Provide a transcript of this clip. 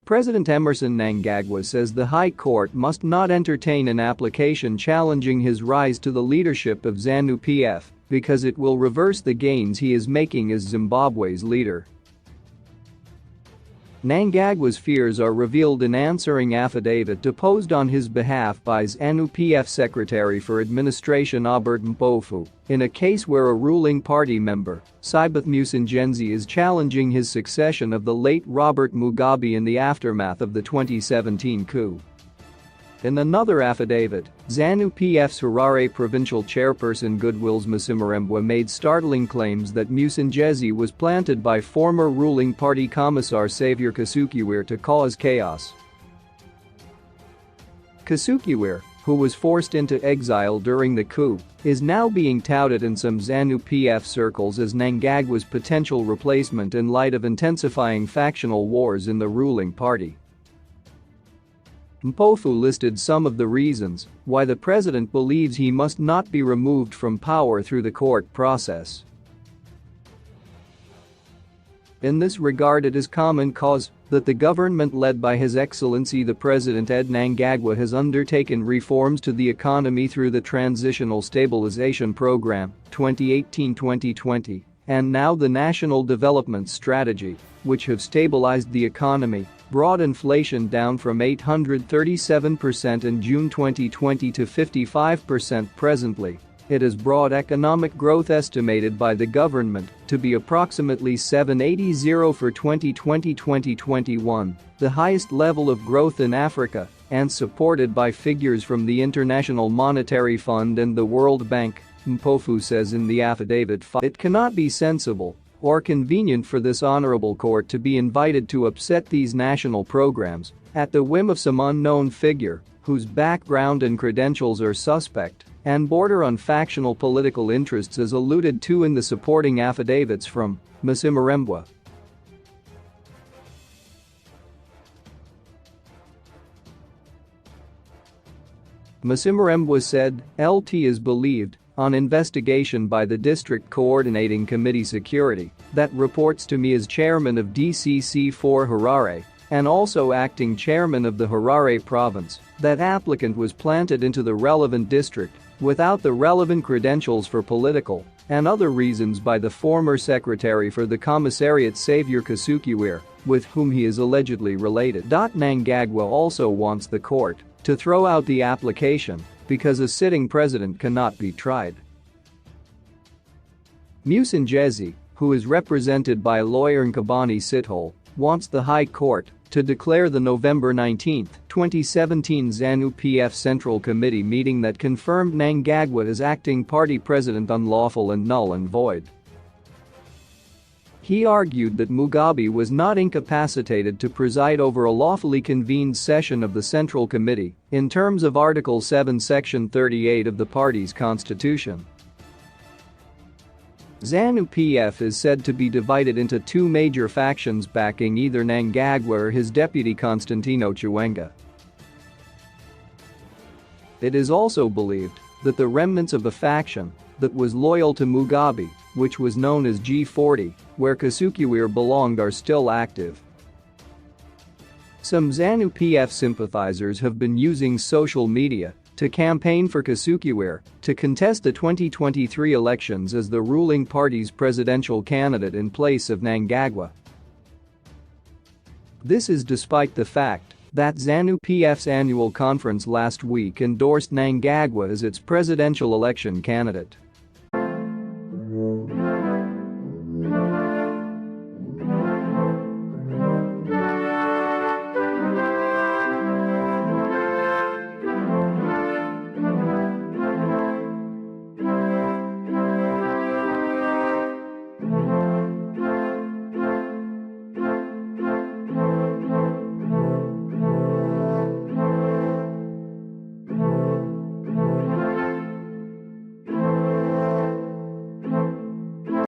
President Emmerson Mnangagwa says the High Court must not entertain an application challenging his rise to the leadership of ZANU-PF because it will reverse the gains he is making as Zimbabwe's leader. Mnangagwa's fears are revealed in answering affidavit deposed on his behalf by ZANU-PF Secretary for Administration Albert Mpofu in a case where a ruling party member, Sibath Musingenzi, is challenging his succession of the late Robert Mugabe in the aftermath of the 2017 coup. In another affidavit, ZANU-PF's Harare provincial chairperson Goodwill's Mnangagwa made startling claims that Musingenzi was planted by former ruling party Commissar Xavier Kasukuwere to cause chaos. Kasukuwere, who was forced into exile during the coup, is now being touted in some ZANU-PF circles as Mnangagwa's potential replacement in light of intensifying factional wars in the ruling party. Mpofu listed some of the reasons why the president believes he must not be removed from power through the court process. In this regard, it is common cause that the government led by His Excellency the President Ed Mnangagwa has undertaken reforms to the economy through the Transitional Stabilization Program 2018-2020 and now the National Development Strategy, which have stabilized the economy, brought inflation down from 837% in June 2020 to 55% presently. It has brought economic growth estimated by the government to be approximately 780 for 2020-2021, the highest level of growth in Africa, and supported by figures from the International Monetary Fund and the World Bank, Mpofu says in the affidavit. It cannot be sensible or convenient for this honorable court to be invited to upset these national programs at the whim of some unknown figure whose background and credentials are suspect and border on factional political interests as alluded to in the supporting affidavits from Mnangagwa. Mnangagwa said, "LT is believed on investigation by the District Coordinating Committee Security that reports to me as chairman of DCC4 Harare and also acting chairman of the Harare province that applicant was planted into the relevant district without the relevant credentials for political and other reasons by the former secretary for the commissariat Xavier Kasukuwere, with whom he is allegedly related." Mnangagwa also wants the court to throw out the application because a sitting president cannot be tried. Musingenzi, who is represented by lawyer Nkabani Sithole, wants the High Court to declare the November 19, 2017 ZANU-PF Central Committee meeting that confirmed Mnangagwa as acting party president unlawful and null and void. He argued that Mugabe was not incapacitated to preside over a lawfully convened session of the Central Committee in terms of Article 7 Section 38 of the party's constitution. ZANU-PF is said to be divided into two major factions backing either Mnangagwa or his deputy Constantino Chiwenga. It is also believed that the remnants of a faction that was loyal to Mugabe, which was known as G40, where Kasukuwere belonged, are still active. Some ZANU-PF sympathizers have been using social media to campaign for Kasukuwere to contest the 2023 elections as the ruling party's presidential candidate in place of Mnangagwa. This is despite the fact that ZANU-PF's annual conference last week endorsed Mnangagwa as its presidential election candidate.